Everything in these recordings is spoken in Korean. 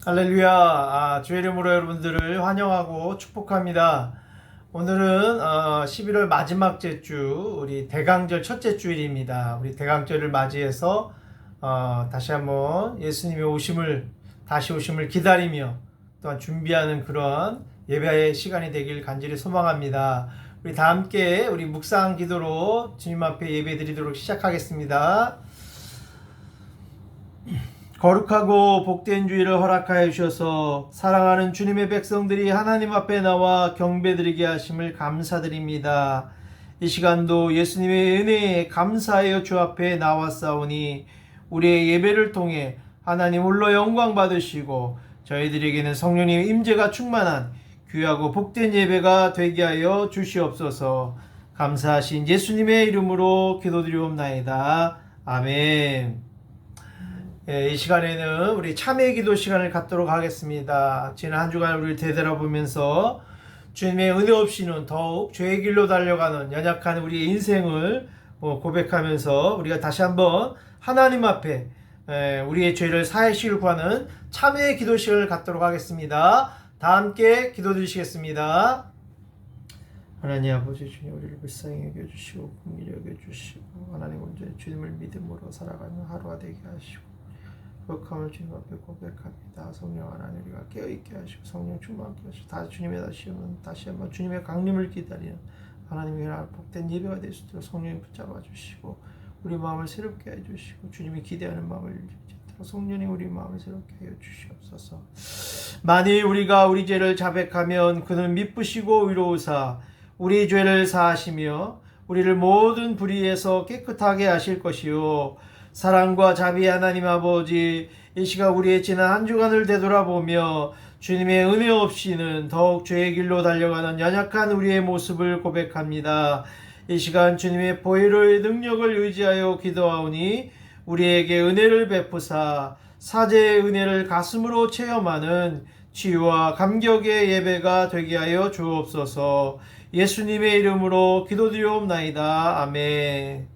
할렐루야. 주의 이름으로 여러분들을 환영하고 축복합니다. 오늘은 11월 마지막 주 우리 대강절 첫째 주일입니다. 우리 대강절을 맞이해서 다시 한번 예수님의 다시 오심을 기다리며 또한 준비하는 그런 예배의 시간이 되길 간절히 소망합니다. 우리 다 함께 우리 묵상 기도로 주님 앞에 예배 드리도록 시작하겠습니다. 거룩하고 복된 주일을 허락하여 주셔서 사랑하는 주님의 백성들이 하나님 앞에 나와 경배드리게 하심을 감사드립니다. 이 시간도 예수님의 은혜에 감사하여 주 앞에 나왔사오니 우리의 예배를 통해 하나님 홀로 영광 받으시고 저희들에게는 성령님의 임재가 충만한 귀하고 복된 예배가 되게 하여 주시옵소서. 감사하신 예수님의 이름으로 기도드리옵나이다. 아멘. 이 시간에는 우리 참회 기도 시간을 갖도록 하겠습니다. 지난 한 주간 우리를 되돌아보면서 주님의 은혜 없이는 더욱 죄의 길로 달려가는 연약한 우리의 인생을 고백하면서 우리가 다시 한번 하나님 앞에 우리의 죄를 사하시길 구하는 참회 기도 시간을 갖도록 하겠습니다. 다 함께 기도드리시겠습니다. 하나님 아버지, 주님 우리를 불쌍히 여겨주시고 긍휼히 여겨주시고 하나님 온전히 주님을 믿음으로 살아가는 하루가 되게 하시고 거룩함을 주님 앞에 고백합니다. 성령 하나님 우리가 깨어있게 하시고 성령 충만케 하시고 다시 한번 주님의 강림을 기다리는 하나님의 복된 예배가 될 수 있도록 성령님 붙잡아 주시고 우리 마음을 새롭게 해주시고 주님이 기대하는 마음을 일으키도록 성령님 우리 마음을 새롭게 하여 주시옵소서. 만일 우리가 우리 죄를 자백하면 그는 미쁘시고 위로우사 우리 죄를 사하시며 우리를 모든 불의에서 깨끗하게 하실 것이요 사랑과 자비 하나님 아버지, 이 시간 우리의 지난 한 주간을 되돌아보며 주님의 은혜 없이는 더욱 죄의 길로 달려가는 연약한 우리의 모습을 고백합니다. 이 시간 주님의 보혈의 능력을 의지하여 기도하오니 우리에게 은혜를 베푸사 사제의 은혜를 가슴으로 체험하는 치유와 감격의 예배가 되게 하여 주옵소서. 예수님의 이름으로 기도드리옵나이다. 아멘.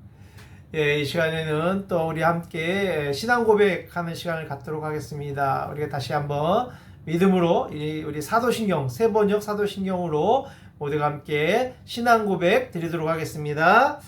이 시간에는 또 우리 함께 신앙 고백하는 시간을 갖도록 하겠습니다. 우리가 다시 한번 믿음으로 우리 사도신경, 세 번역 사도신경으로 모두가 함께 신앙 고백 드리도록 하겠습니다.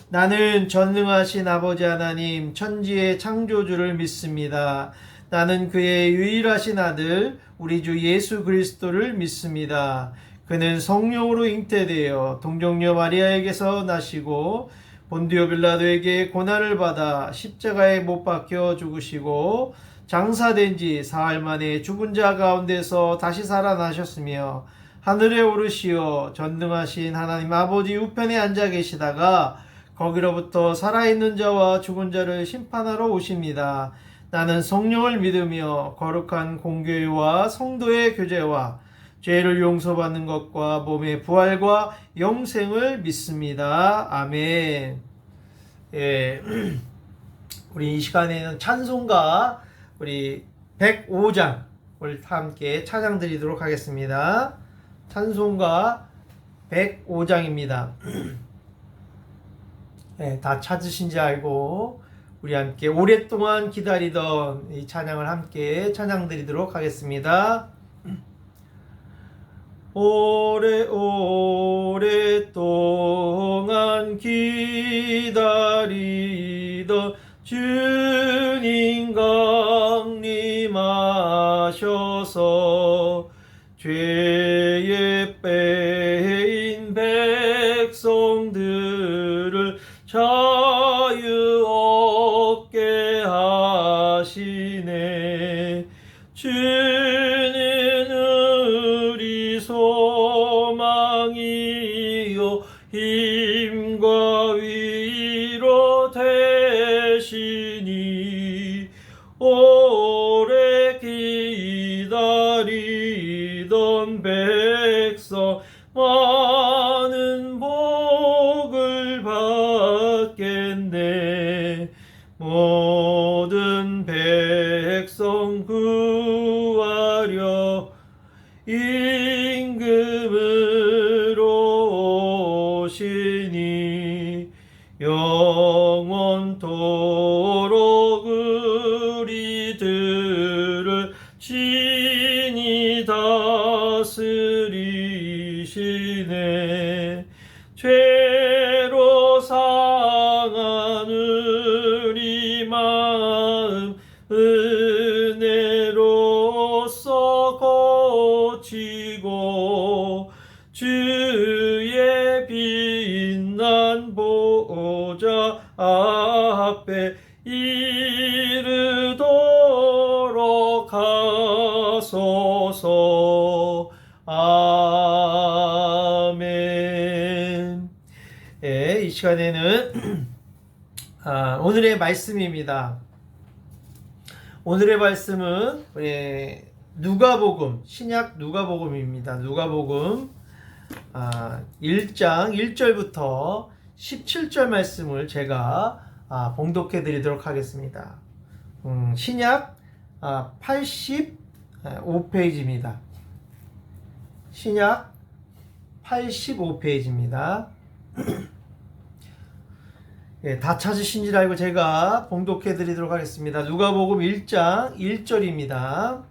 나는 전능하신 아버지 하나님, 천지의 창조주를 믿습니다. 나는 그의 유일하신 아들, 우리 주 예수 그리스도를 믿습니다. 그는 성령으로 잉태되어 동정녀 마리아에게서 나시고 본디오 빌라도에게 고난을 받아 십자가에 못 박혀 죽으시고 장사된 지 사흘 만에 죽은 자 가운데서 다시 살아나셨으며 하늘에 오르시어 전능하신 하나님 아버지 우편에 앉아 계시다가 거기로부터 살아있는 자와 죽은 자를 심판하러 오십니다. 나는 성령을 믿으며 거룩한 공교회와 성도의 교제와 죄를 용서받는 것과 몸의 부활과 영생을 믿습니다. 아멘. 우리 이 시간에는 찬송가 우리 105장을 함께 찬양 드리도록 하겠습니다. 찬송가 105장입니다. 다 찾으신지 알고 우리 함께 오랫동안 기다리던 이 찬양을 함께 찬양 드리도록 하겠습니다. 오랫동안 기다리던 주님 강림하셔서 죄에 빼인 백성들을 자유 얻게 하시네. 소망이요 힘과 위로 되시니 오래 기다리던 백성 많은 복을 받겠네. 모든 백성 구하려 임금으로 오시니 영원토록 우리들을 앞에 이르도록 하소서. 아멘. 예, 이 시간에는 오늘의 말씀입니다. 오늘의 말씀은 누가복음, 신약 누가복음입니다. 누가복음 1장 1절부터 17절 말씀을 제가 봉독해 드리도록 하겠습니다. 신약 85페이지입니다. 신약 85페이지입니다. 예, 다 찾으신 줄 알고 제가 봉독해 드리도록 하겠습니다. 누가복음 1장 1절입니다.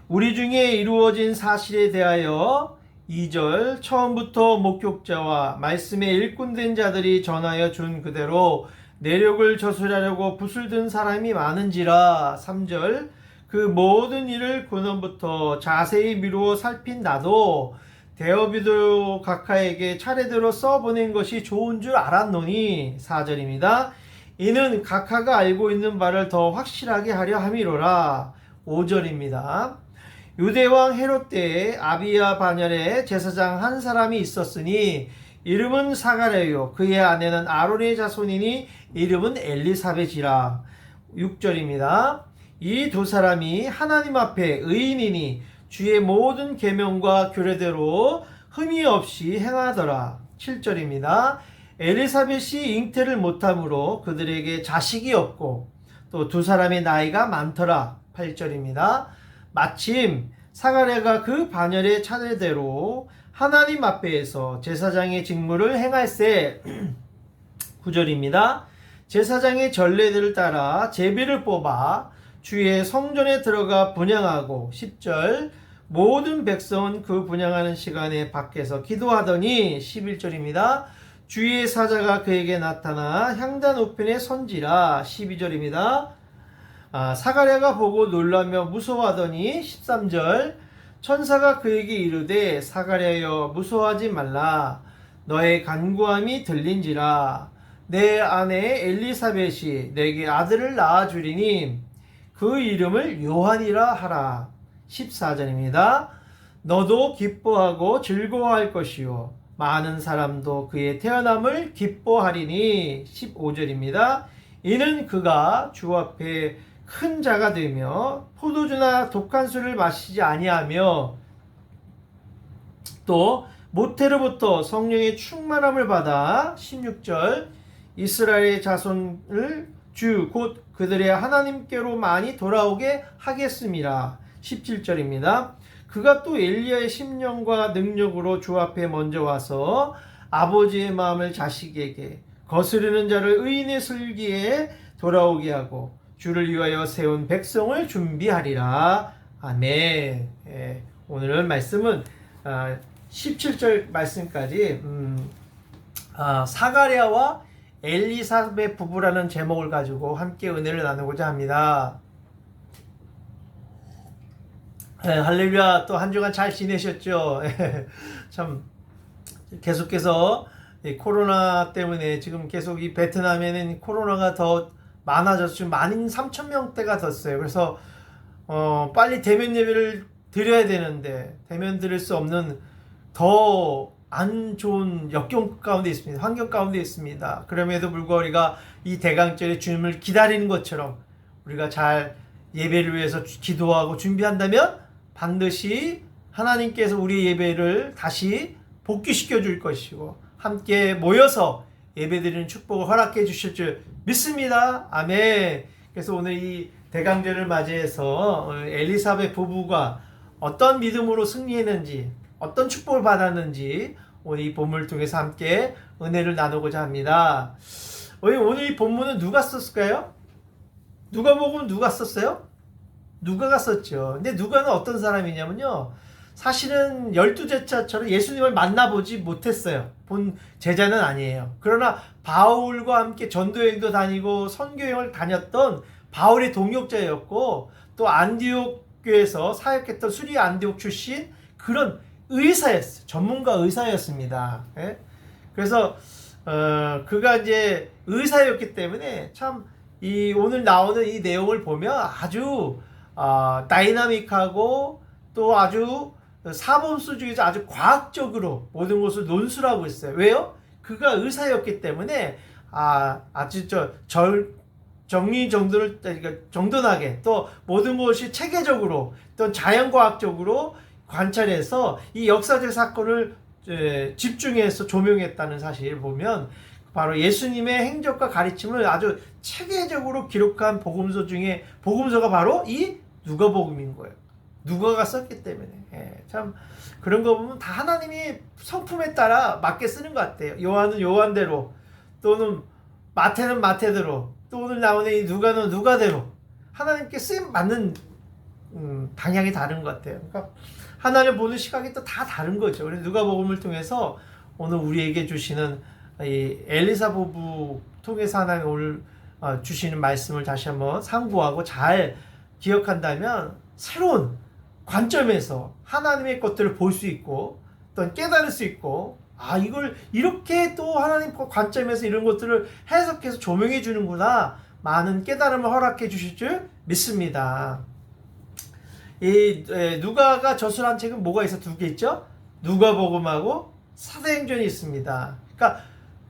우리 중에 이루어진 사실에 대하여 2절 처음부터 목격자와 말씀에 일꾼된 자들이 전하여 준 그대로 내력을 저술하려고 붓을 든 사람이 많은지라. 3절 그 모든 일을 근원부터 자세히 미루어 살핀 나도 대어비도 각하에게 차례대로 써보낸 것이 좋은 줄 알았노니. 4절입니다. 이는 각하가 알고 있는 바를 더 확실하게 하려 함이로라. 5절입니다. 유대왕 헤롯 때에 아비야 반열에 제사장 한 사람이 있었으니 이름은 사가랴요 그의 아내는 아론의 자손이니 이름은 엘리사벳이라. 6절입니다. 이 두 사람이 하나님 앞에 의인이니 주의 모든 계명과 규례대로 흠이 없이 행하더라. 7절입니다. 엘리사벳이 잉태를 못함으로 그들에게 자식이 없고 또 두 사람의 나이가 많더라. 8절입니다. 마침 사가랴가 그 반열의 차례대로 하나님 앞에서 제사장의 직무를 행할세. 9절입니다. 제사장의 전례들을 따라 제비를 뽑아 주의 성전에 들어가 분향하고. 10절 모든 백성은 그 분향하는 시간에 밖에서 기도하더니. 11절입니다. 주의 사자가 그에게 나타나 향단 우편에 선지라. 12절입니다. 사가랴가 보고 놀라며 무서워하더니. 13절 천사가 그에게 이르되 사가랴여 무서워하지 말라. 너의 간구함이 들린지라. 내 아내 엘리사벳이 내게 아들을 낳아주리니 그 이름을 요한이라 하라. 14절입니다. 너도 기뻐하고 즐거워할 것이요 많은 사람도 그의 태어남을 기뻐하리니. 15절입니다. 이는 그가 주 앞에 큰 자가 되며 포도주나 독한 술을 마시지 아니하며 또 모태로부터 성령의 충만함을 받아. 16절 이스라엘의 자손을 주 곧 그들의 하나님께로 많이 돌아오게 하겠습니다. 17절입니다. 그가 또 엘리야의 심령과 능력으로 주 앞에 먼저 와서 아버지의 마음을 자식에게 거스르는 자를 의인의 슬기에 돌아오게 하고 주를 위하여 세운 백성을 준비하리라. 아멘. 예, 오늘 말씀은 17절 말씀까지 사가랴와 엘리사벳 부부라는 제목을 가지고 함께 은혜를 나누고자 합니다. 네, 할렐루야. 또 한 주간 잘 지내셨죠? 참 계속해서 코로나 때문에 지금 계속 이 베트남에는 코로나가 더 많아져서 지금 13,000명대가 됐어요. 그래서 빨리 대면 예배를 드려야 되는데 대면 드릴 수 없는 더 안 좋은 역경 가운데 있습니다. 환경 가운데 있습니다. 그럼에도 불구하고 우리가 이 대강절에 주님을 기다리는 것처럼 우리가 잘 예배를 위해서 기도하고 준비한다면 반드시 하나님께서 우리 예배를 다시 복귀시켜 줄 것이고 함께 모여서 예배드리는 축복을 허락해 주실 줄 믿습니다. 아멘. 그래서 오늘 이 대강절을 맞이해서 엘리사벳 부부가 어떤 믿음으로 승리했는지 어떤 축복을 받았는지 오늘 이 본문을 통해서 함께 은혜를 나누고자 합니다. 오늘 이 본문은 누가 썼을까요? 누가복음 누가 썼어요? 누가가 썼죠. 근데 누가는 어떤 사람이냐면요. 사실은 12제자처럼 예수님을 만나보지 못했어요. 본 제자는 아니에요. 그러나 바울과 함께 전도여행도 다니고 선교여행을 다녔던 바울의 동역자였고 또 안디옥 교회에서 사역했던 수리 안디옥 출신 그런 의사였어요. 전문가 의사였습니다. 예? 그래서 그가 이제 의사였기 때문에 참 이 오늘 나오는 이 내용을 보면 아주 다이나믹하고 또 아주 사범수 중에서 아주 과학적으로 모든 것을 논술하고 있어요. 왜요? 그가 의사였기 때문에 아주 정리정돈을 그러니까 정돈하게 또 모든 것이 체계적으로 또 자연과학적으로 관찰해서 이 역사적 사건을 집중해서 조명했다는 사실을 보면 바로 예수님의 행적과 가르침을 아주 체계적으로 기록한 복음서 중에 복음서가 바로 이 누가복음인 거예요. 누가가 썼기 때문에 참 그런 거 보면 다 하나님이 성품에 따라 맞게 쓰는 것 같아요. 요한은 요한대로 또는 마태는 마태대로 또 오늘 나오는 이 누가는 누가대로 하나님께 쓰임 맞는 방향이 다른 것 같아요. 그러니까 하나님 보는 시각이 또 다 다른 거죠. 그래서 누가복음을 통해서 오늘 우리에게 주시는 이 엘리사 부부 통해서 하나님 오늘 주시는 말씀을 다시 한번 상고하고 잘 기억한다면 새로운 관점에서 하나님의 것들을 볼 수 있고 또 깨달을 수 있고 이걸 이렇게 또 하나님 관점에서 이런 것들을 해석해서 조명해 주는구나 많은 깨달음을 허락해 주실 줄 믿습니다. 이 누가가 저술한 책은 뭐가 있어? 두 개 있죠? 누가복음하고 사도행전이 있습니다. 그러니까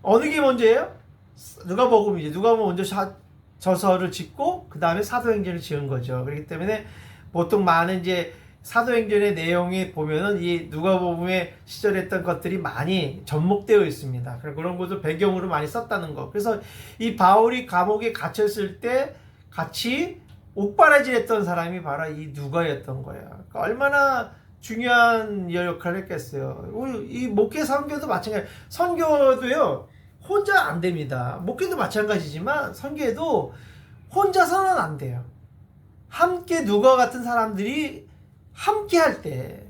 어느 게 먼저예요? 누가복음이지. 누가복음 먼저 저서를 짓고 그 다음에 사도행전을 지은 거죠. 그렇기 때문에 보통 많은 이제 사도행전의 내용이 보면은 이 누가복음에 시절했던 것들이 많이 접목되어 있습니다. 그런 것을 배경으로 많이 썼다는 거. 그래서 이 바울이 감옥에 갇혔을 때 같이 옥바라지했던 사람이 바로 이 누가였던 거예요. 그러니까 얼마나 중요한 역할을 했겠어요. 이 목회 선교도 마찬가지. 선교도요 혼자 안 됩니다. 목회도 마찬가지지만 선교도 혼자서는 안 돼요. 함께 누가 같은 사람들이 함께 할 때,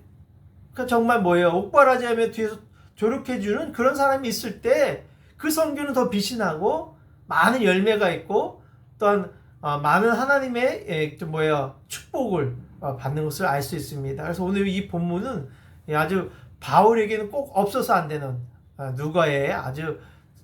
그러니까 정말 뭐예요? 옥바라지하며 뒤에서 조력해주는 그런 사람이 있을 때 그 선교는 더 빛이 나고 많은 열매가 있고 또한 많은 하나님의 축복을 받는 것을 알 수 있습니다. 그래서 오늘 이 본문은 아주 바울에게는 꼭 없어서 안 되는 누가의 아주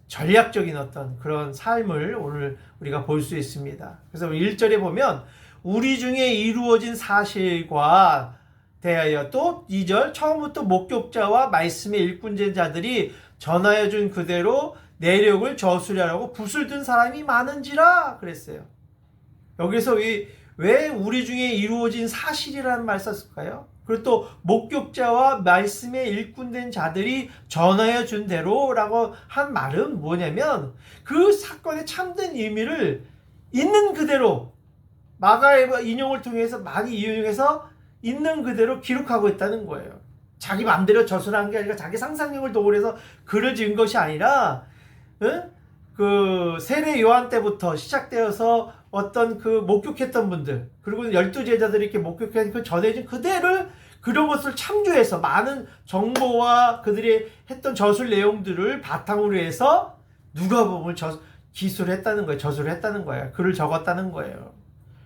전략적인 어떤 그런 삶을 오늘 우리가 볼 수 있습니다. 그래서 1절에 보면 우리 중에 이루어진 사실과 대하여 또 2절 처음부터 목격자와 말씀의 일꾼제자들이 전하여 준 그대로 내력을 저수리하라고 붓을 든 사람이 많은지라 그랬어요. 여기서 왜 우리 중에 이루어진 사실이라는 말 썼을까요? 그리고 또 목격자와 말씀에 일꾼된 자들이 전하여 준 대로라고 한 말은 뭐냐면 그 사건의 참된 의미를 있는 그대로 마가의 인용을 통해서 많이 이용해서 있는 그대로 기록하고 있다는 거예요. 자기 마음대로 저술한 게 아니라 자기 상상력을 도구해서 글을 지은 것이 아니라 그 세례 요한 때부터 시작되어서 어떤 그 목격했던 분들 그리고 12제자들이 이렇게 목격한 그 전해진 그대로 그런 것을 참조해서 많은 정보와 그들이 했던 저술 내용들을 바탕으로 해서 누가복음을 기술을 했다는 거예요. 저술을 했다는 거예요. 글을 적었다는 거예요.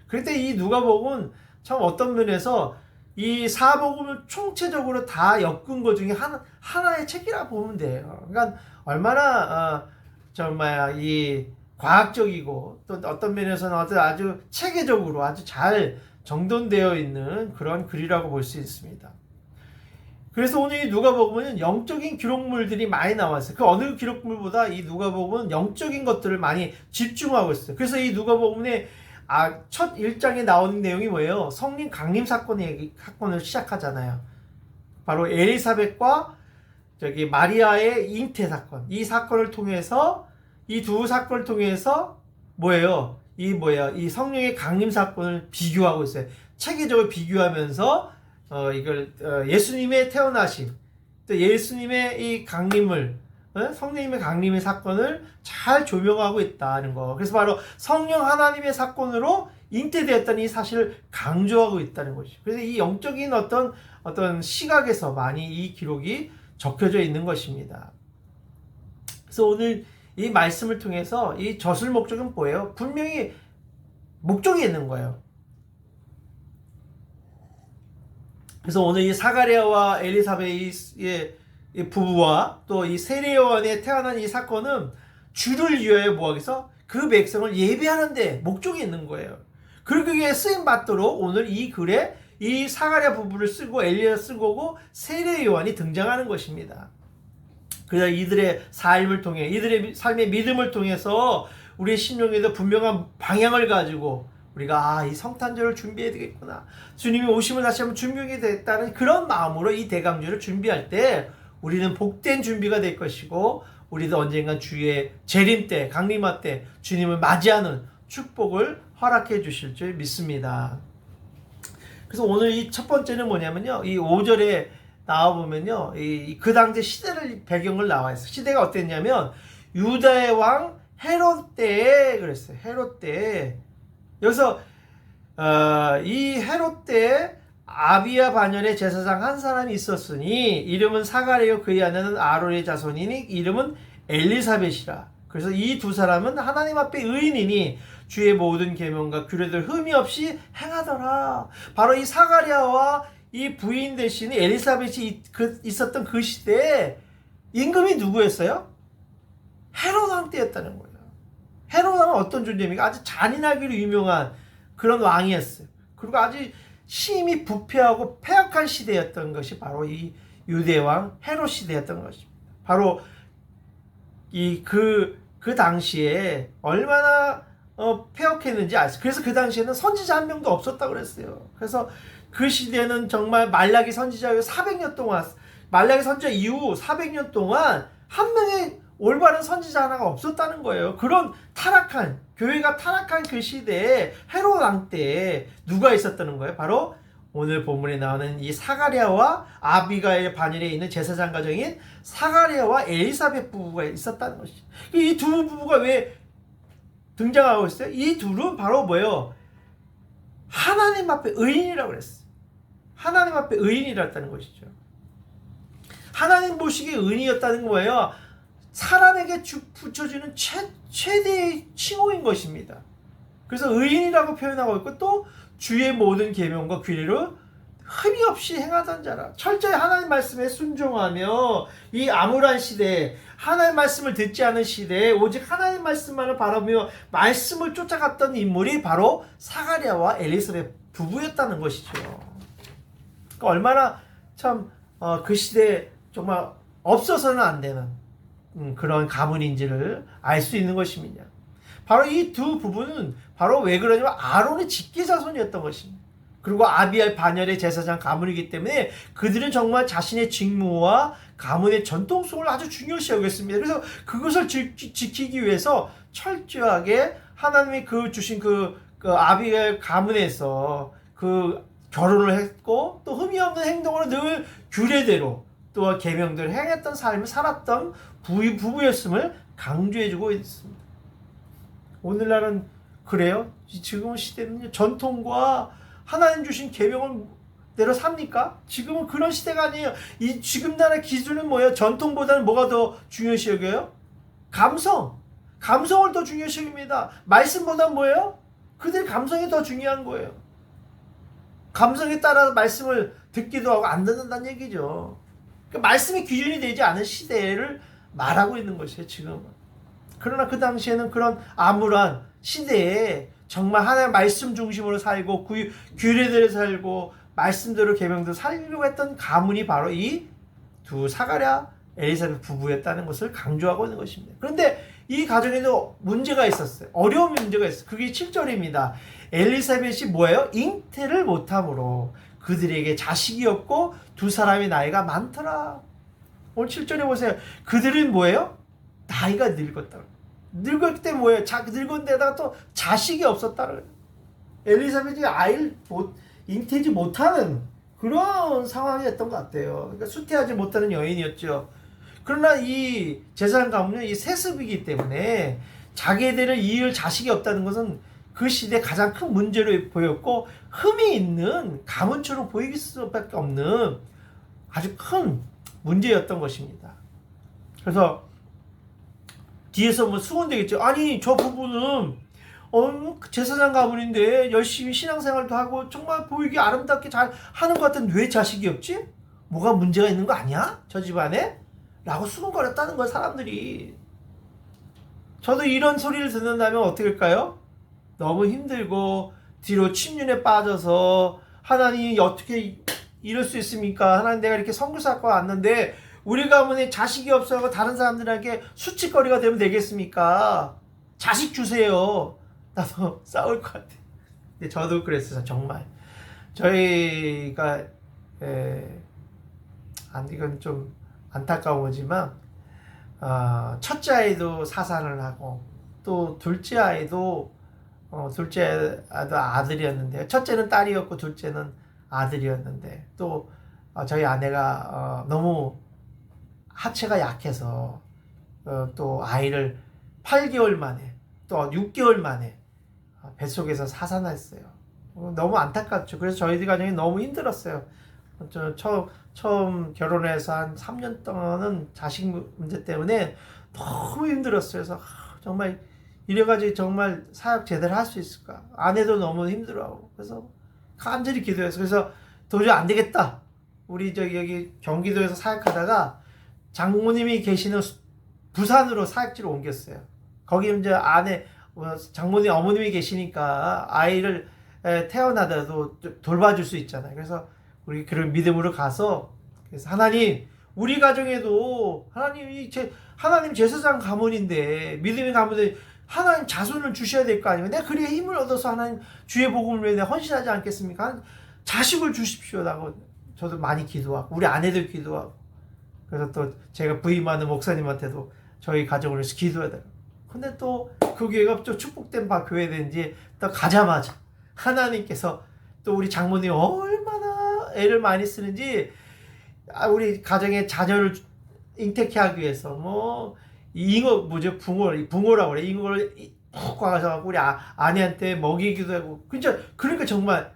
그런데 이 누가복음은 참 어떤 면에서 이 사복음을 총체적으로 다 엮은 것 중에 하나의 책이라 보면 돼요. 그러니까 얼마나 정말 이 과학적이고 또 어떤 면에서는 아주 체계적으로 아주 잘 정돈되어 있는 그런 글이라고 볼 수 있습니다. 그래서 오늘 이 누가복음은 영적인 기록물들이 많이 나왔어요. 그 어느 기록물보다 이 누가복음은 영적인 것들을 많이 집중하고 있어요. 그래서 이 누가복음의 첫 1장에 나오는 내용이 뭐예요? 성령 강림 사건을 시작하잖아요. 바로 엘리사벳과 마리아의 잉태 사건. 이 사건을 통해서 이 두 사건을 통해서 뭐예요? 이 성령의 강림 사건을 비교하고 있어요. 체계적으로 비교하면서 이걸 예수님의 태어나심, 또 예수님의 이 강림을 성령님의 강림의 사건을 잘 조명하고 있다는 거. 그래서 바로 성령 하나님의 사건으로 잉태되었다는 이 사실을 강조하고 있다는 것이죠. 그래서 이 영적인 어떤 시각에서 많이 이 기록이 적혀져 있는 것입니다. 그래서 오늘 이 말씀을 통해서 이 저술 목적은 뭐예요? 분명히 목적이 있는 거예요. 그래서 오늘 이 사가랴와 엘리사벳의 부부와 또 이 세례요한에 태어난 이 사건은 주를 위하여 뭐하겠어? 그 백성을 예배하는데 목적이 있는 거예요. 그게 쓰임 받도록 오늘 이 글에 이 사가랴 부부를 쓰고 엘리야 쓴 거고 세례 요한이 등장하는 것입니다. 그래서 이들의 삶을 통해 이들의 삶의 믿음을 통해서 우리의 심령에도 분명한 방향을 가지고 우리가 이 성탄절을 준비해야 되겠구나. 주님이 오심을 다시 한번 준비하게 됐다는 그런 마음으로 이 대강주를 준비할 때 우리는 복된 준비가 될 것이고 우리도 언젠간 주의 재림 때 강림화 때 주님을 맞이하는 축복을 허락해 주실 줄 믿습니다. 그래서 오늘 이 첫 번째는 뭐냐면요. 이 5절에 나와보면요. 그 당시 시대를 배경을 나와 있어요. 시대가 어땠냐면 유다의 왕 헤롯 때에 그랬어요. 헤롯 때에. 여기서 이 헤롯 때에 아비야 반열의 제사장 한 사람이 있었으니 이름은 사가랴요 그의 아내는 아론의 자손이니 이름은 엘리사벳이라. 그래서 이 두 사람은 하나님 앞에 의인이니 주의 모든 계명과 규례들 흠이 없이 행하더라. 바로 이 사가랴와 이 부인 대신 엘리사벳이 있었던 그 시대에 임금이 누구였어요? 헤롯 왕 때였다는 거예요. 헤롯 왕은 어떤 존재입니까? 아주 잔인하기로 유명한 그런 왕이었어요. 그리고 아주 심히 부패하고 패악한 시대였던 것이 바로 이 유대왕 헤롯 시대였던 것입니다. 바로 그 당시에 얼마나 폐역했는지 아시죠? 그래서 그 당시에는 선지자 한 명도 없었다고 그랬어요. 그래서 그 시대는 정말 말라기 선지자 400년 동안 말라기 선지자 이후 400년 동안 한 명의 올바른 선지자 하나가 없었다는 거예요. 그런 타락한 교회가 타락한 그 시대에 헤롯 왕 때에 누가 있었다는 거예요? 바로 오늘 본문에 나오는 이 사가랴와 아비가의 반열에 있는 제사장 가정인 사가랴와 엘리사벳 부부가 있었다는 것이죠. 이 두 부부가 왜 등장하고 있어요? 이 둘은 바로 뭐예요? 하나님 앞에 의인이라고 그랬어요. 하나님 앞에 의인이랬다는 것이죠. 하나님 보시기에 의인이었다는 거예요. 사람에게 붙여주는 최대의 칭호인 것입니다. 그래서 의인이라고 표현하고 있고 또 주의 모든 계명과 규례를 흠이 없이 행하던 자라. 철저히 하나님 말씀에 순종하며 이 암울한 시대에 하나님 말씀을 듣지 않은 시대에 오직 하나님 말씀만을 바라보며 말씀을 쫓아갔던 인물이 바로 사가랴와 엘리사벳 부부였다는 것이죠. 그러니까 얼마나 참 그 시대에 정말 없어서는 안 되는 그런 가문인지를 알 수 있는 것입니다. 바로 이 두 부부는 바로 왜 그러냐면 아론의 직계자손이었던 것입니다. 그리고 아비야 반열의 제사장 가문이기 때문에 그들은 정말 자신의 직무와 가문의 전통성을 아주 중요시 여겼습니다. 그래서 그것을 지키기 위해서 철저하게 하나님이 주신 그 아비야 가문에서 그 결혼을 했고 또 흠이 없는 행동으로 늘 규례대로 또 계명대로 행했던 삶을 살았던 부부였음을 강조해주고 있습니다. 오늘날은 그래요? 지금 시대는 전통과 하나님 주신 계명을 대로 삽니까? 지금은 그런 시대가 아니에요. 이 지금 나라의 기준은 뭐예요? 전통보다는 뭐가 더 중요시 여겨요? 감성을 더 중요시 여깁니다. 말씀보다 뭐예요? 그들 감성이 더 중요한 거예요. 감성에 따라 말씀을 듣기도 하고 안 듣는다는 얘기죠. 그러니까 말씀이 기준이 되지 않은 시대를 말하고 있는 것이에요, 지금은. 그러나 그 당시에는 그런 암울한 시대에 정말 하나의 말씀 중심으로 살고 규례대로 살고 말씀대로 계명대로 살려고 했던 가문이 바로 이 두 사가랴 엘리사벳 부부였다는 것을 강조하고 있는 것입니다. 그런데 이 가정에도 문제가 있었어요. 어려운 문제가 있어요. 그게 7절입니다. 엘리사벳이 뭐예요? 잉태를 못함으로 그들에게 자식이 없고 두 사람의 나이가 많더라. 오늘 7절에 보세요. 그들은 뭐예요? 나이가 늙었다. 늙었기 때문에 뭐예요? 늙은 데다가 또 자식이 없었다. 엘리사벳이 아이를 잉태하지 못하는 그런 상황이었던 것 같아요. 그러니까 수태하지 못하는 여인이었죠. 그러나 이 제사장 가문은 이 세습이기 때문에 자기들을 이을 자식이 없다는 것은 그 시대 가장 큰 문제로 보였고 흠이 있는 가문처럼 보이길 수밖에 없는 아주 큰 문제였던 것입니다. 그래서 뒤에서 뭐 수군되겠죠. 아니 저 부부는 제사장 가문인데 열심히 신앙생활도 하고 정말 보이기 아름답게 잘 하는 것 같은데 왜 자식이 없지? 뭐가 문제가 있는 거 아니야? 저 집안에? 라고 수군거렸다는 거야 사람들이. 저도 이런 소리를 듣는다면 어떨까요? 너무 힘들고 뒤로 침륜에 빠져서 하나님이 어떻게 이럴 수 있습니까? 하나님 내가 이렇게 선교사학과 왔는데 우리 가문에 자식이 없어서 다른 사람들에게 수치거리가 되면 되겠습니까? 자식 주세요. 나도 싸울 것 같아. 근데 저도 그랬어요. 정말 저희가 이건 좀 안타까운 거지만 첫째 아이도 사산을 하고 또 둘째 아이도 아들이었는데 첫째는 딸이었고 둘째는 아들이었는데 또 저희 아내가 너무 하체가 약해서 또 아이를 8개월 만에 또 6개월 만에 뱃속에서 사산했어요. 너무 안타깝죠. 그래서 저희 가정이 너무 힘들었어요. 처음 결혼해서 한 3년 동안은 자식 문제 때문에 너무 힘들었어요. 그래서 정말 이래가지고 정말 사역 제대로 할 수 있을까? 아내도 너무 힘들어하고 그래서 간절히 기도했어요. 그래서 도저히 안 되겠다. 우리 여기 경기도에서 사역하다가 장모님이 계시는 부산으로 사역지로 옮겼어요. 거기 이제 장모님 어머님이 계시니까 아이를 태어나더라도 돌봐줄 수 있잖아요. 그래서 우리 그런 믿음으로 가서 그래서 하나님 우리 가정에도 하나님 제사장 가문인데 믿음의 가문인데 하나님 자손을 주셔야 될 거 아니에요. 내가 그리에 힘을 얻어서 하나님 주의 복음을 위해 내가 헌신하지 않겠습니까? 자식을 주십시오라고 저도 많이 기도하고 우리 아내들 기도하고 그래서 또 제가 부임하는 목사님한테도 저희 가정을 위해서 기도해야 돼요. 근데 또 그 교회가 또 축복된 교회든지 또 가자마자 하나님께서 또 우리 장모님 얼마나 애를 많이 쓰는지 우리 가정의 자녀를 잉태케 하기 위해서 붕어라고 그래. 잉어를 푹 가서 우리 아내한테 먹이기도 하고 그러니까 정말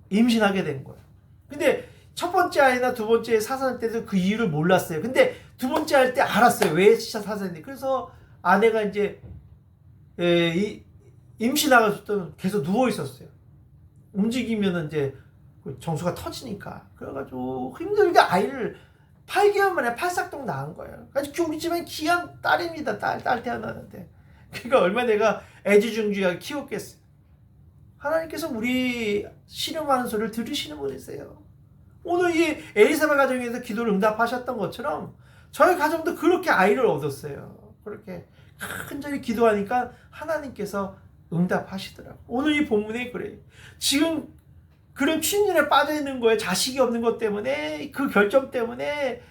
임신하게 된 거예요. 근데 첫 번째 아이나 두 번째 사산할 때도 그 이유를 몰랐어요. 근데 두 번째 할 때 알았어요. 왜 진짜 사산인지. 그래서 아내가 이제 임신하고서 계속 누워 있었어요. 움직이면 이제 정수가 터지니까. 그래가지고 힘들게 아이를 8개월 만에 팔싹동 낳은 거예요. 아주 우리 집엔 귀한 딸입니다. 딸 태어나는데. 그러니까 얼마나 내가 애지중지하게 키웠겠어요. 하나님께서 우리 신음하는 소리를 들으시는 분이세요. 오늘 이 엘리사벳 가정에서 기도를 응답하셨던 것처럼 저희 가정도 그렇게 아이를 얻었어요. 그렇게 간절히 기도하니까 하나님께서 응답하시더라고요. 오늘 이 본문에 그래요. 지금 그런 침륜에 빠져 있는 거에 자식이 없는 것 때문에 그 결점 때문에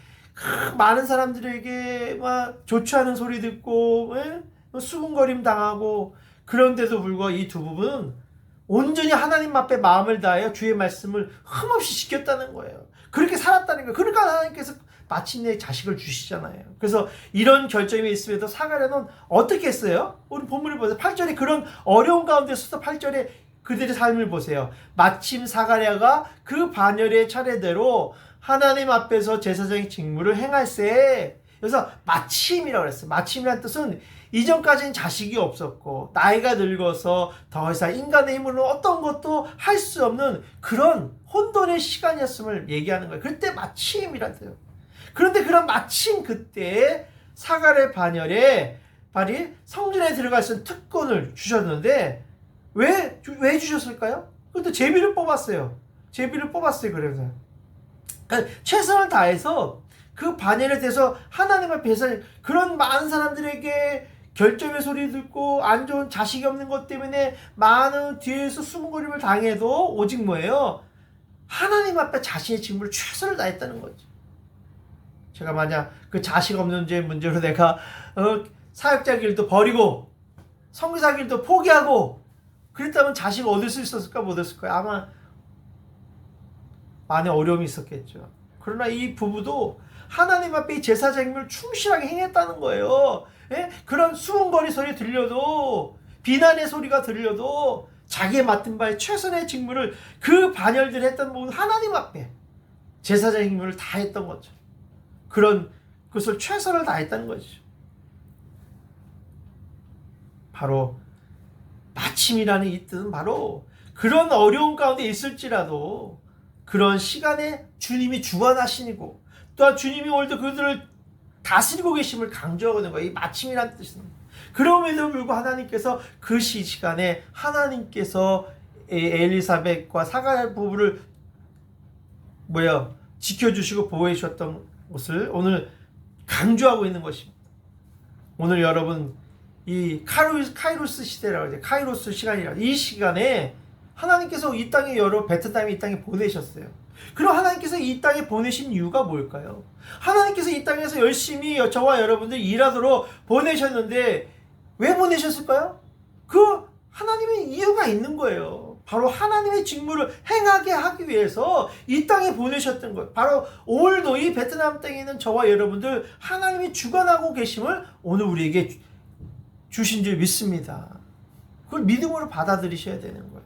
많은 사람들에게 막 조추하는 소리 듣고 수군거림 당하고 그런데도 불구하고 이 두 부부는 온전히 하나님 앞에 마음을 다하여 주의 말씀을 흠없이 지켰다는 거예요. 그렇게 살았다는 거예요. 그러니까 하나님께서 마침내 자식을 주시잖아요. 그래서 이런 결점이 있음에도 사가랴는 어떻게 했어요? 우리 본문을 보세요. 8절에 그런 어려운 가운데서도 8절에 그들의 삶을 보세요. 마침 사가랴가 그 반열의 차례대로 하나님 앞에서 제사장의 직무를 행할세. 그래서 마침이라고 그랬어요. 마침이라는 뜻은 이전까지는 자식이 없었고 나이가 늙어서 더 이상 인간의 힘으로 어떤 것도 할 수 없는 그런 혼돈의 시간이었음을 얘기하는 거예요. 그때 마침이라는 뜻이에요. 그런데 그런 마침 그때 사가랴 반열에 성전에 들어갈 수 있는 특권을 주셨는데 왜 주셨을까요? 그것도 제비를 뽑았어요. 그래서 그러니까 최선을 다해서 그 반열에 대해서 하나님 앞에서 그런 많은 사람들에게 결점의 소리 듣고 안 좋은 자식이 없는 것 때문에 많은 뒤에서 수군거림을 당해도 오직 뭐예요? 하나님 앞에 자신의 직무를 최선을 다했다는 거죠. 제가 만약 그 자식 없는 문제로 내가 사역자 길도 버리고 선교사 길도 포기하고 그랬다면 자식 얻을 수 있었을까 못 얻었을까요? 아마 많은 어려움이 있었겠죠. 그러나 이 부부도 하나님 앞에 제사장님을 충실하게 행했다는 거예요. 예? 그런 수군거리 소리 들려도 비난의 소리가 들려도 자기의 맡은 바에 최선의 직무를 그 반열들 했던 부분 하나님 앞에 제사장의 직무를 다 했던 거죠. 그런 것을 최선을 다했다는 것이죠. 바로 마침이라는 이 뜻은 바로 그런 어려운 가운데 있을지라도 그런 시간에 주님이 주관하시고 또한 주님이 오늘도 그들을 다스리고 계심을 강조하고 있는 거예요. 이 마침이라는 뜻은 그럼에도 불구하고 하나님께서 그 시간에 하나님께서 엘리사벳과 사가랴 부부를 지켜주시고 보호해 주셨던 것을 오늘 강조하고 있는 것입니다. 오늘 여러분 이 카이로스 시대라고 하죠. 카이로스 시간이라고. 이 시간에 하나님께서 이 땅에 베트남에 이 땅에 보내셨어요. 그럼 하나님께서 이 땅에 보내신 이유가 뭘까요? 하나님께서 이 땅에서 열심히 저와 여러분들 일하도록 보내셨는데 왜 보내셨을까요? 그 하나님의 이유가 있는 거예요. 바로 하나님의 직무를 행하게 하기 위해서 이 땅에 보내셨던 거예요. 바로 오늘도 이 베트남 땅에 있는 저와 여러분들 하나님이 주관하고 계심을 오늘 우리에게 주신 줄 믿습니다. 그걸 믿음으로 받아들이셔야 되는 거예요.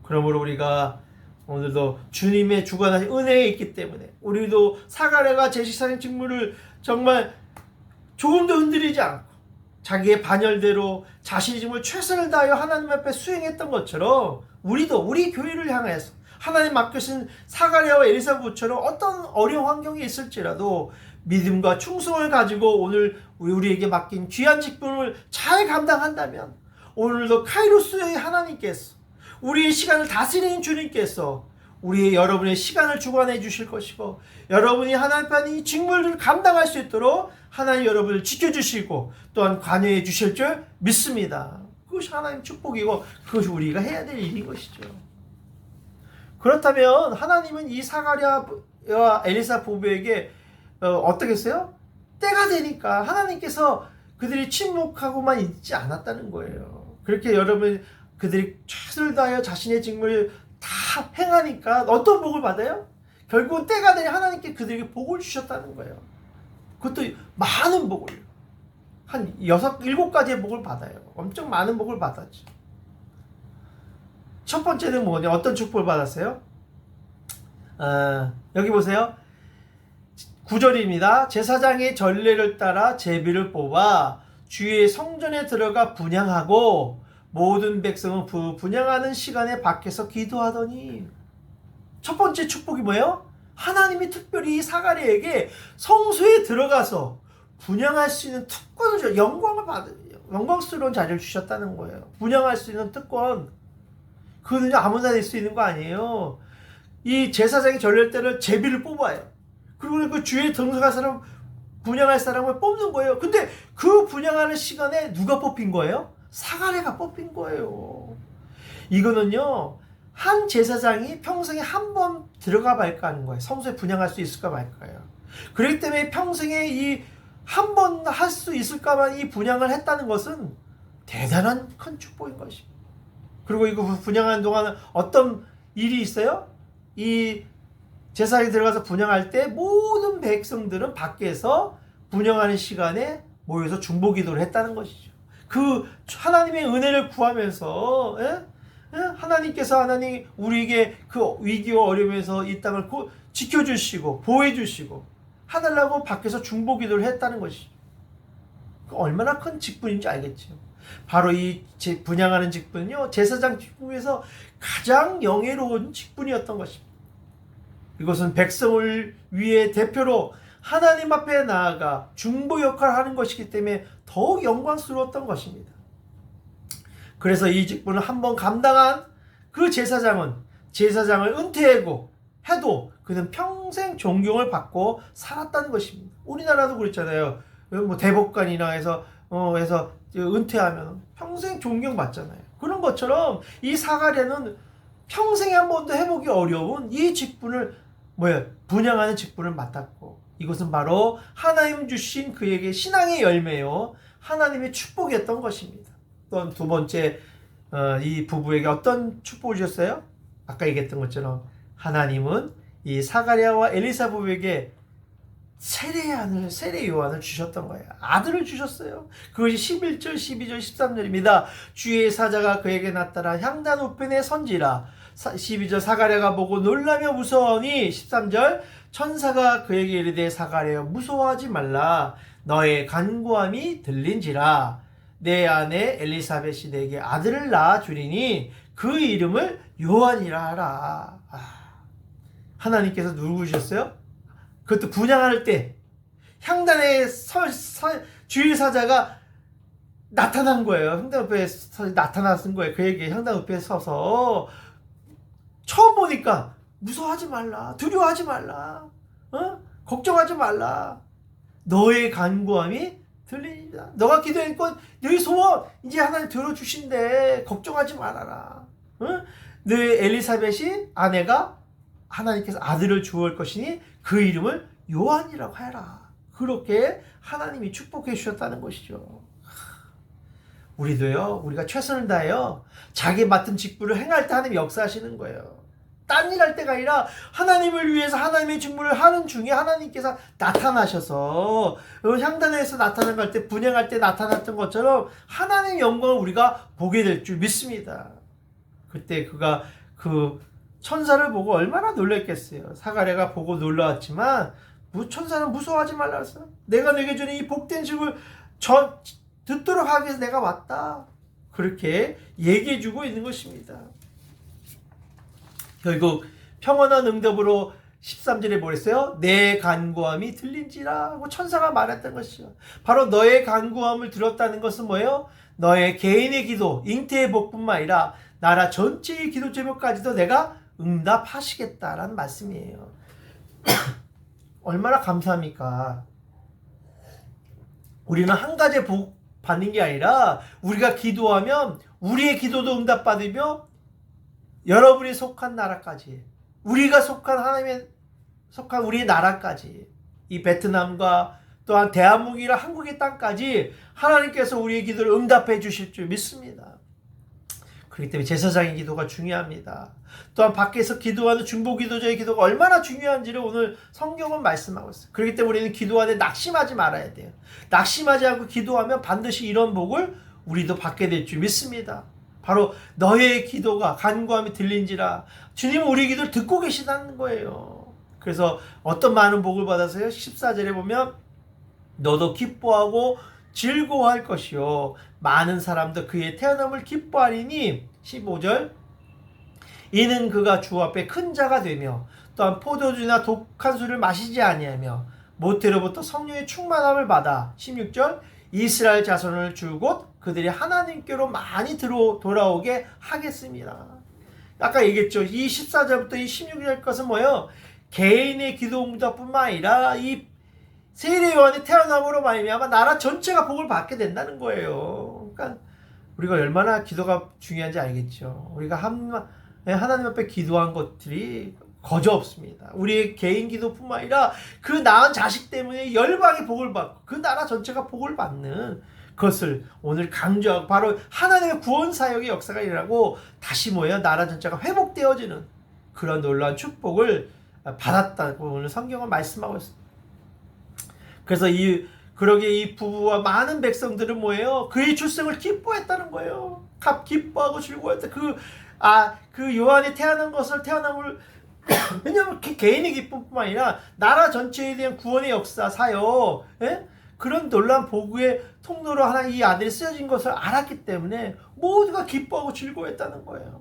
그러므로 우리가 오늘도 주님의 주관하신 은혜에 있기 때문에 우리도 사가랴가 제식사의 직무를 정말 조금도 흔들리지 않고 자기의 반열대로 자신의 직무를 최선을 다하여 하나님 앞에 수행했던 것처럼 우리도 우리 교회를 향해서 하나님 맡기신 사가랴와 엘리사부처럼 어떤 어려운 환경이 있을지라도 믿음과 충성을 가지고 오늘 우리에게 맡긴 귀한 직분을 잘 감당한다면 오늘도 카이로스의 하나님께서 우리의 시간을 다스리는 주님께서 여러분의 시간을 주관해 주실 것이고 여러분이 하나님 앞에 이 직무를 감당할 수 있도록 하나님 여러분을 지켜주시고 또한 관여해 주실 줄 믿습니다. 그것이 하나님 축복이고 그것이 우리가 해야 될 일인 것이죠. 그렇다면 하나님은 이 사가랴와 엘리사 부부에게 어떻게 했어요? 때가 되니까 하나님께서 그들이 침묵하고만 있지 않았다는 거예요. 그렇게 여러분 그들이 최선을 다하여 자신의 직무를 다 행하니까 어떤 복을 받아요? 결국은 때가 되니 하나님께 그들에게 복을 주셨다는 거예요. 그것도 많은 복을 한 6, 7가지의 복을 받아요. 엄청 많은 복을 받았죠. 첫 번째는 뭐냐? 어떤 축복을 받았어요? 여기 보세요. 9절입니다. 제사장의 전례를 따라 제비를 뽑아 주의 성전에 들어가 분향하고 모든 백성은 분향하는 시간에 밖에서 기도하더니 첫 번째 축복이 뭐예요? 하나님이 특별히 사가랴에게 성소에 들어가서 분향할 수 있는 특권을 줘 영광스러운 자리를 주셨다는 거예요. 분향할 수 있는 특권. 그거는 아무나 될 수 있는 거 아니에요. 이 제사장이 전례 때를 제비를 뽑아요. 그리고 그 주에 등록할 사람, 분향할 사람을 뽑는 거예요. 근데 그 분향하는 시간에 누가 뽑힌 거예요? 사가랴가 뽑힌 거예요. 이거는요, 한 제사장이 평생에 한 번 들어가 말까 하는 거예요. 성소에 분향할 수 있을까 말까요. 그렇기 때문에 평생에 이 한 번 할 수 있을까만 이 분향을 했다는 것은 대단한 큰 축복인 것입니다. 그리고 이거 분향하는 동안 어떤 일이 있어요? 이 제사장이 들어가서 분향할 때 모든 백성들은 밖에서 분향하는 시간에 모여서 중보기도를 했다는 것이죠. 그 하나님의 은혜를 구하면서 하나님께서 우리에게 그 위기와 어려움에서 이 땅을 지켜주시고 보호해주시고 하달라고 밖에서 중보기도를 했다는 것이죠. 얼마나 큰 직분인지 알겠죠. 바로 이 분향하는 직분은요, 제사장 직분에서 가장 영예로운 직분이었던 것입니다. 이것은 백성을 위해 대표로 하나님 앞에 나아가 중보 역할을 하는 것이기 때문에 더욱 영광스러웠던 것입니다. 그래서 이 직분을 한번 감당한 그 제사장을 은퇴하고 해도 그는 평생 존경을 받고 살았다는 것입니다. 우리나라도 그랬잖아요. 대법관이나 해서 은퇴하면 평생 존경받잖아요. 그런 것처럼 이 사가랴는 평생에 한 번도 해보기 어려운 이 직분을 분향하는 직분을 맡았고, 이것은 바로 하나님 주신 그에게 신앙의 열매요, 하나님의 축복이었던 것입니다. 또 두 번째, 이 부부에게 어떤 축복을 주셨어요? 아까 얘기했던 것처럼 하나님은 이 사가랴와 엘리사 부부에게 세례 요한을 주셨던 거예요. 아들을 주셨어요. 그것이 11절, 12절, 13절입니다. 주의 사자가 그에게 나타나 향단 우편에 선지라. 12절 사가랴가 보고 놀라며 무서워하니 13절 천사가 그에게 이르되 사가랴여 무서워하지 말라. 너의 간구함이 들린지라. 내 아내 엘리사벳이 내게 아들을 낳아 주리니 그 이름을 요한이라 하라. 하나님께서 누구 주셨어요? 그것도 분향할 때 향단의 주일 사자가 나타난 거예요. 형당 옆에 나타났은 거예요. 그에게 형당 옆에 서서 처음 보니까 무서워하지 말라, 두려워하지 말라, 걱정하지 말라. 너의 간구함이 들리니라. 너가 기도했고 너희 소원 이제 하나님 들어주신대. 걱정하지 말아라. 너의 엘리사벳이 아내가 하나님께서 아들을 주을 것이니 그 이름을 요한이라고 해라. 그렇게 하나님이 축복해 주셨다는 것이죠. 우리도요, 우리가 최선을 다해요, 자기 맡은 직분을 행할 때 하나님이 역사하시는 거예요. 딴 일 할 때가 아니라 하나님을 위해서 하나님의 직분을 하는 중에 하나님께서 나타나셔서 향단에서 나타난 때, 분양할 때 나타났던 것처럼 하나님의 영광을 우리가 보게 될 줄 믿습니다. 그때 그가 그 천사를 보고 얼마나 놀랐겠어요. 사가랴가 보고 놀라웠지만 천사는 무서워하지 말라 했어요. 내가 내게 주는 이 복된 집을 듣도록 하기 위해서 내가 왔다. 그렇게 얘기해주고 있는 것입니다. 결국 평온한 응답으로 13절에 뭐랬어요? 내 간구함이 들린지라 하고 천사가 말했던 것이죠. 바로 너의 간구함을 들었다는 것은 뭐예요? 너의 개인의 기도, 잉태의 복뿐만 아니라 나라 전체의 기도 제목까지도 내가 응답하시겠다라는 말씀이에요. 얼마나 감사합니까? 우리는 한 가지 복 받는 게 아니라 우리가 기도하면 우리의 기도도 응답받으며 여러분이 속한 나라까지, 우리가 속한 하나님의 속한 우리의 나라까지, 이 베트남과 또한 대한민국이나 한국의 땅까지 하나님께서 우리의 기도를 응답해 주실 줄 믿습니다. 그렇기 때문에 제사장의 기도가 중요합니다. 또한 밖에서 기도하는 중보기도자의 기도가 얼마나 중요한지를 오늘 성경은 말씀하고 있어요. 그렇기 때문에 우리는 기도하되 낙심하지 말아야 돼요. 낙심하지 않고 기도하면 반드시 이런 복을 우리도 받게 될 줄 믿습니다. 바로 너의 기도가 간구함이 들린지라. 주님은 우리 기도를 듣고 계시다는 거예요. 그래서 어떤 많은 복을 받아서요, 14절에 보면 너도 기뻐하고 즐거워할 것이요 많은 사람도 그의 태어남을 기뻐하리니 15절 이는 그가 주 앞에 큰 자가 되며 또한 포도주나 독한 술을 마시지 아니하며 모태로부터 성령의 충만함을 받아 16절 이스라엘 자손을 줄곧 그들이 하나님께로 많이 돌아오게 하겠습니다. 아까 얘기했죠. 이 14절부터 이 16절 것은 뭐예요? 개인의 기도 응답뿐만 아니라 이 세례 요한이 태어남으로 말미암아 나라 전체가 복을 받게 된다는 거예요. 그러니까 우리가 얼마나 기도가 중요한지 알겠죠. 우리가 하나님 앞에 기도한 것들이 거저 없습니다. 우리의 개인 기도뿐만 아니라 그 낳은 자식 때문에 열방이 복을 받고 그 나라 전체가 복을 받는 것을 오늘 강조하고 바로 하나님의 구원 사역의 역사가 일어나고 다시 뭐예요? 나라 전체가 회복되어지는 그런 놀라운 축복을 받았다고 오늘 성경은 말씀하고 있습니다. 그래서 그러기에 이 부부와 많은 백성들은 뭐예요? 그의 출생을 기뻐했다는 거예요. 기뻐하고 즐거워했다. 그 요한이 태어남을 왜냐하면 개인의 기쁨뿐만 아니라 나라 전체에 대한 구원의 역사, 사역, 그런 놀라운 복의 통로로 하나 이 아들이 쓰여진 것을 알았기 때문에 모두가 기뻐하고 즐거워했다는 거예요.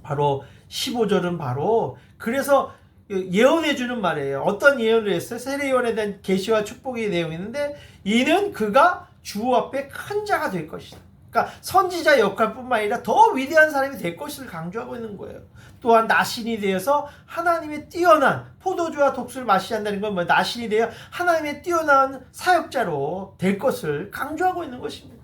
바로 15절은 바로 그래서 예언해 주는 말이에요. 어떤 예언을 했어요? 세례 요한에 대한 계시와 축복의 내용이 있는데 이는 그가 주 앞에 큰 자가 될 것이다. 그러니까 선지자 역할뿐만 아니라 더 위대한 사람이 될 것을 강조하고 있는 거예요. 또한 나신이 되어서 하나님의 뛰어난 포도주와 독수를 마시지 않는다는 건 뭐 나신이 되어 하나님의 뛰어난 사역자로 될 것을 강조하고 있는 것입니다.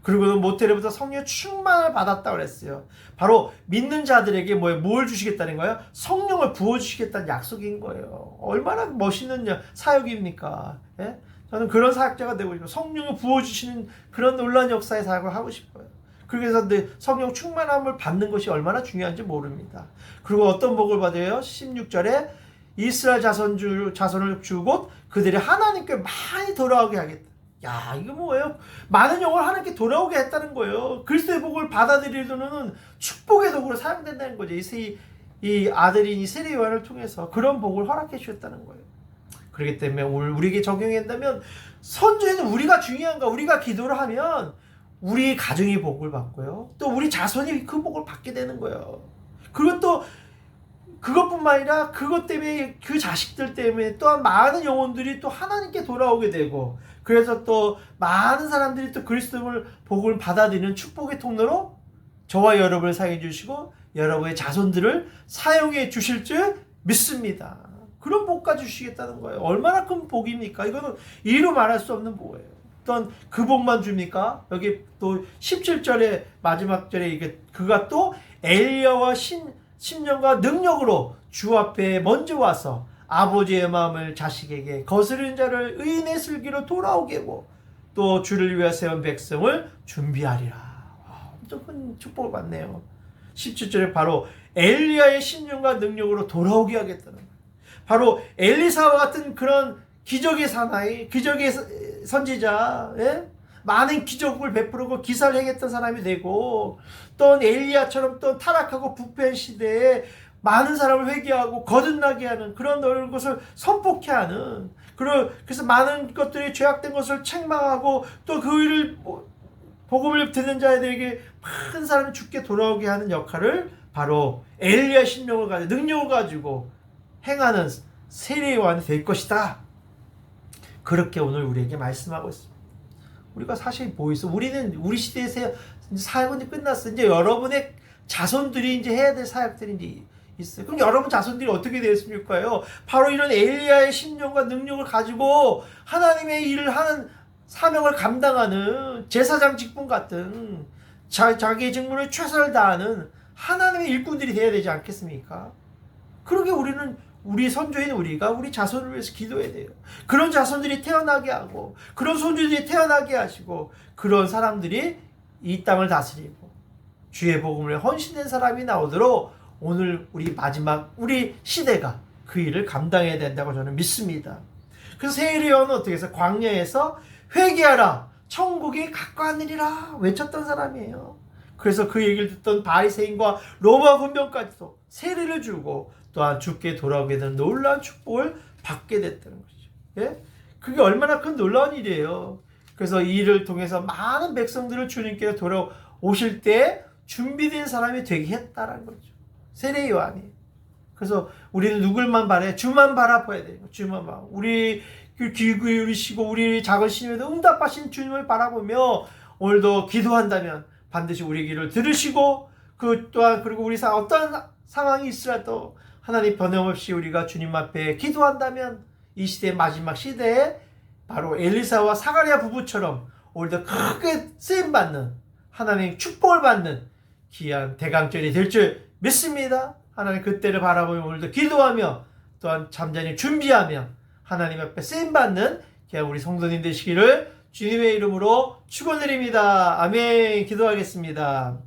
그리고는 모태로부터 성령 충만을 받았다고 그랬어요. 바로 믿는 자들에게 뭘 주시겠다는 거예요? 성령을 부어주시겠다는 약속인 거예요. 얼마나 멋있는 사역입니까? 예? 저는 그런 사역자가 되고 싶어요. 성령을 부어주시는 그런 놀라운 역사의 사역을 하고 싶어요. 그래서 성령 충만함을 받는 것이 얼마나 중요한지 모릅니다. 그리고 어떤 복을 받아요? 16절에 이스라엘 자손을 주고 그들이 하나님께 많이 돌아오게 하겠다. 야, 이거 뭐예요? 많은 영혼을 하나님께 돌아오게 했다는 거예요. 그리스도의 복을 받아들이려는 축복의 도구로 사용된다는 거죠. 이 아들인 이 세례 요한을 통해서 그런 복을 허락해 주셨다는 거예요. 그렇기 때문에 오늘 우리에게 적용한다면 선조에는 우리가 중요한가? 우리가 기도를 하면 우리 가정이 복을 받고요. 또 우리 자손이 그 복을 받게 되는 거예요. 그리고 또 그것뿐만 아니라 그것 때문에 그 자식들 때문에 또한 많은 영혼들이 또 하나님께 돌아오게 되고 그래서 또 많은 사람들이 또 그리스도를 복음을 받아들이는 축복의 통로로 저와 여러분을 사용해 주시고 여러분의 자손들을 사용해 주실 줄 믿습니다. 그런 복까지 주시겠다는 거예요. 얼마나 큰 복입니까? 이거는 이루 말할 수 없는 복이에요. 어떤 그 복만 줍니까? 여기 또 17절에 마지막 절에 이게 그가 또 엘리야와 심령과 능력으로 주 앞에 먼저 와서 아버지의 마음을 자식에게 거스르는 자를 의인의 슬기로 돌아오게 하고 또 주를 위하여 세운 백성을 준비하리라. 엄청 큰 축복을 받네요. 17절에 바로 엘리야의 심령과 능력으로 돌아오게 하겠다는 거예요. 바로 엘리사와 같은 그런 기적의 사나이, 기적의 선지자, 예? 많은 기적을 베푸고 기사를 행했던 사람이 되고 또 엘리야처럼 또 타락하고 부패한 시대에 많은 사람을 회개하고 거듭나게 하는 그런 것을 선포케 하는 그래서 많은 것들이 죄악된 것을 책망하고 또 그 일을 복음을 듣는 자들에게 많은 사람이 죽게 돌아오게 하는 역할을 바로 엘리야 심령을 가지고 능력을 가지고 행하는 세례요한이 될 것이다. 그렇게 오늘 우리에게 말씀하고 있습니다. 우리가 사실 뭐 있어? 우리는 우리 시대에서 사역은 끝났어. 이제 여러분의 자손들이 이제 해야 될 사역들이 이제 있어요. 그럼 여러분 자손들이 어떻게 되었습니까요? 바로 이런 엘리야의 심령과 능력을 가지고 하나님의 일을 하는 사명을 감당하는 제사장 직분 같은 자기의 직분을 최선을 다하는 하나님의 일꾼들이 되어야 되지 않겠습니까? 그러게 우리 선조인 우리가 우리 자손을 위해서 기도해야 돼요. 그런 자손들이 태어나게 하고 그런 손주들이 태어나게 하시고 그런 사람들이 이 땅을 다스리고 주의 복음을 헌신된 사람이 나오도록 오늘 우리 시대가 그 일을 감당해야 된다고 저는 믿습니다. 그래서 세례요한은 어떻게 해서 광야에서 회개하라 천국이 가까웠느니라 외쳤던 사람이에요. 그래서 그 얘기를 듣던 바리새인과 로마 군병까지도 세례를 주고 또한 주께 돌아오게 되는 놀라운 축복을 받게 됐다는 것이죠. 예? 그게 얼마나 큰 놀라운 일이에요. 그래서 이 일을 통해서 많은 백성들을 주님께 돌아오실 때 준비된 사람이 되게 했다는 거죠. 세례 요한이. 그래서 우리는 누굴만 바라요? 주만 바라봐야 돼요. 주만 바라. 우리 귀 기울이시고 우리 작은 신임에도 응답하신 주님을 바라보며 오늘도 기도한다면 반드시 우리 기도를 들으시고 그 또한 그리고 우리 어떤 상황이 있으라도 하나님 변함없이 우리가 주님 앞에 기도한다면 이 시대의 마지막 시대에 바로 엘리사와 사가랴 부부처럼 오늘도 크게 쓰임받는 하나님 축복을 받는 귀한 대강절이 될 줄 믿습니다. 하나님 그때를 바라보며 오늘도 기도하며 또한 잠잠히 준비하며 하나님 앞에 쓰임받는 귀한 우리 성도님 되시기를 주님의 이름으로 축원드립니다. 아멘. 기도하겠습니다.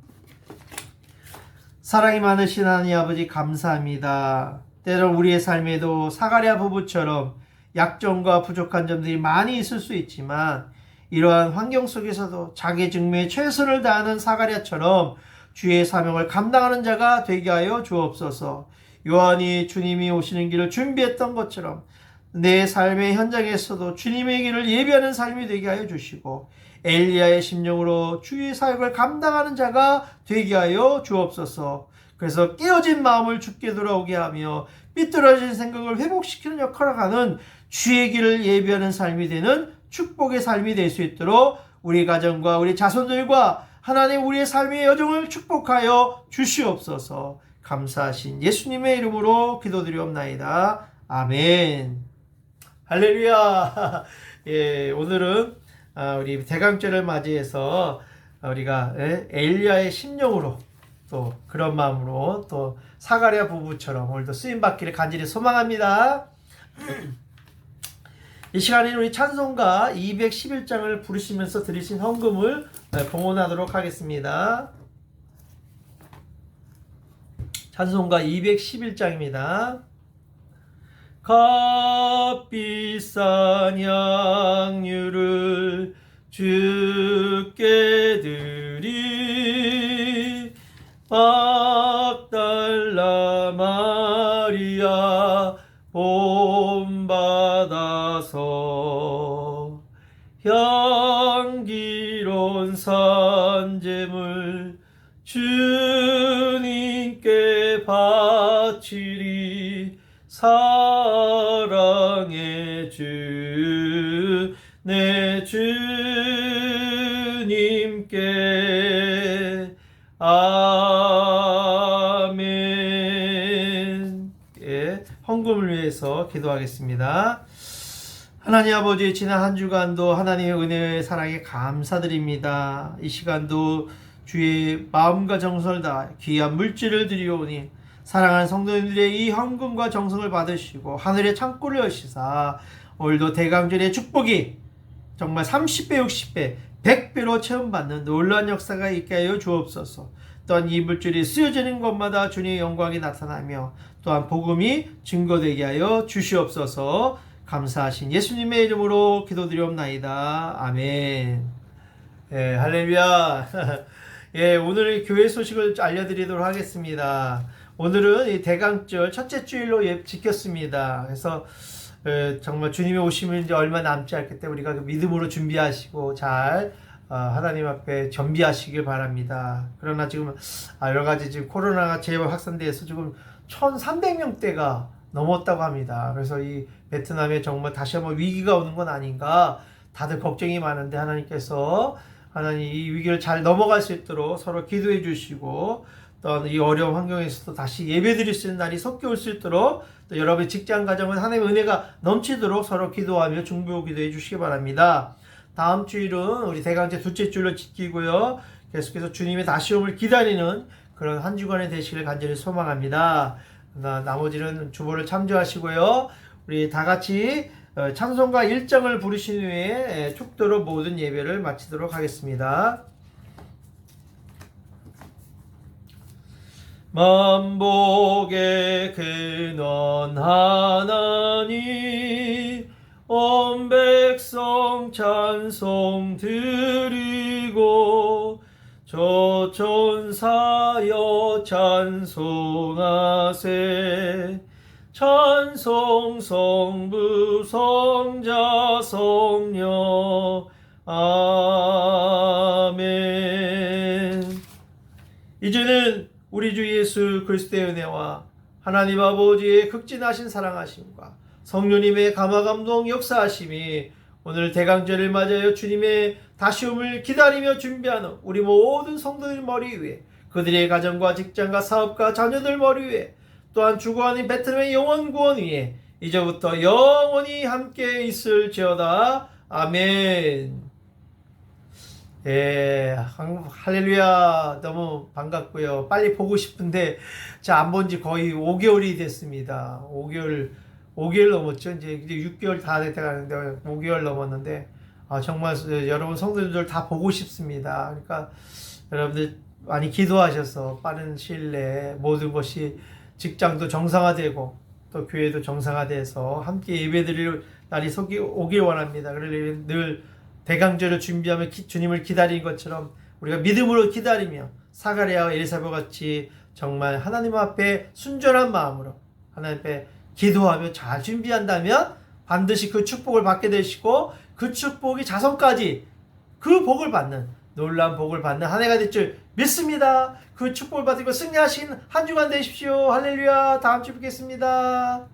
사랑이 많으신 하나님 아버지 감사합니다. 때론 우리의 삶에도 사가랴 부부처럼 약점과 부족한 점들이 많이 있을 수 있지만 이러한 환경 속에서도 자기 직무에 최선을 다하는 사가랴처럼 주의 사명을 감당하는 자가 되게 하여 주옵소서. 요한이 주님이 오시는 길을 준비했던 것처럼 내 삶의 현장에서도 주님의 길을 예비하는 삶이 되게 하여 주시고 엘리야의 심령으로 주의 사역을 감당하는 자가 되게 하여 주옵소서. 그래서 깨어진 마음을 주께 돌아오게 하며 삐뚤어진 생각을 회복시키는 역할을 하는 주의 길을 예비하는 삶이 되는 축복의 삶이 될 수 있도록 우리 가정과 우리 자손들과 하나님 우리의 삶의 여정을 축복하여 주시옵소서. 감사하신 예수님의 이름으로 기도드리옵나이다. 아멘. 할렐루야. 예, 오늘은 우리 대강절을 맞이해서 우리가 엘리야의 심령으로 또 그런 마음으로 또 사가랴 부부처럼 오늘도 쓰임받기를 간절히 소망합니다. 이 시간에는 우리 찬송가 211장을 부르시면서 드리신 헌금을 봉헌하도록 하겠습니다. 찬송가 211장입니다. 값비싼 양유를 주께 드리 막달라 마리아 본받아서 향기로운 산제물 주님께 바치리 사랑의 주 내 주님께. 아멘. 예, 헌금을 위해서 기도하겠습니다. 하나님 아버지, 지난 한 주간도 하나님의 은혜의 사랑에 감사드립니다. 이 시간도 주의 마음과 정성을 다해 귀한 물질을 드리오니 사랑하는 성도님들의 이 헌금과 정성을 받으시고 하늘의 창고를 여시사 오늘도 대강절의 축복이 정말 30배, 60배, 100배로 체험받는 놀라운 역사가 있게 하여 주옵소서. 또한 이 물질이 쓰여지는 곳마다 주님의 영광이 나타나며 또한 복음이 증거되게 하여 주시옵소서. 감사하신 예수님의 이름으로 기도드리옵나이다. 아멘. 예, 할렐루야. 예, 오늘 교회 소식을 알려드리도록 하겠습니다. 오늘은 이 대강절 첫째 주일로 지켰습니다. 그래서 정말 주님의 오심은 이제 얼마 남지 않기 때문에 우리가 믿음으로 준비하시고 잘 하나님 앞에 겸비하시길 바랍니다. 그러나 지금 여러 가지 지금 코로나가 재확산돼서 지금 1,300명대가 넘었다고 합니다. 그래서 이 베트남에 정말 다시 한번 위기가 오는 건 아닌가 다들 걱정이 많은데 하나님 이 위기를 잘 넘어갈 수 있도록 서로 기도해 주시고 또 이 어려운 환경에서도 다시 예배 드릴 수 있는 날이 섞여 올 수 있도록 또 여러분의 직장 가정은 하나님의 은혜가 넘치도록 서로 기도하며 중보 기도해 주시기 바랍니다. 다음 주일은 우리 대강제 둘째 주일로 지키고요. 계속해서 주님의 다시 오음을 기다리는 그런 한 주간의 되시길 간절히 소망합니다. 나머지는 주보를 참조하시고요. 우리 다 같이 찬송가 1장을 부르신 후에 축도로 모든 예배를 마치도록 하겠습니다. 만복의 근원 하나님 온 백성 찬송 드리고 조천사여 찬송하세 찬송 성부 성자 성령 아멘. 이제는 우리 주 예수 그리스도의 은혜와 하나님 아버지의 극진하신 사랑하심과 성령님의 감화감동 역사하심이 오늘 대강절을 맞이하여 주님의 다시 오음을 기다리며 준비하는 우리 모든 성도들 머리 위에 그들의 가정과 직장과 사업과 자녀들 머리 위에 또한 죽어가는 베트남의 영원 구원 위에 이제부터 영원히 함께 있을지어다. 아멘. 예, 할렐루야. 너무 반갑고요. 빨리 보고 싶은데 안 본 지 거의 5개월이 됐습니다. 5개월 넘었죠. 이제 6개월 다 됐다 가는데 5개월 넘었는데 정말 여러분 성도님들 다 보고 싶습니다. 그러니까 여러분들 많이 기도하셔서 빠른 시일 내에 모든 것이 직장도 정상화되고 또 교회도 정상화돼서 함께 예배드릴 날이 오길 원합니다. 그러려면 늘 대강절을 준비하며 주님을 기다리는 것처럼 우리가 믿음으로 기다리며 사가랴와 엘사벳 같이 정말 하나님 앞에 순전한 마음으로 하나님 앞에 기도하며 잘 준비한다면 반드시 그 축복을 받게 되시고 그 축복이 자손까지 그 복을 받는 놀라운 복을 받는 한 해가 될 줄 믿습니다. 그 축복을 받으고 승리하신 한 주간 되십시오. 할렐루야. 다음 주에 뵙겠습니다.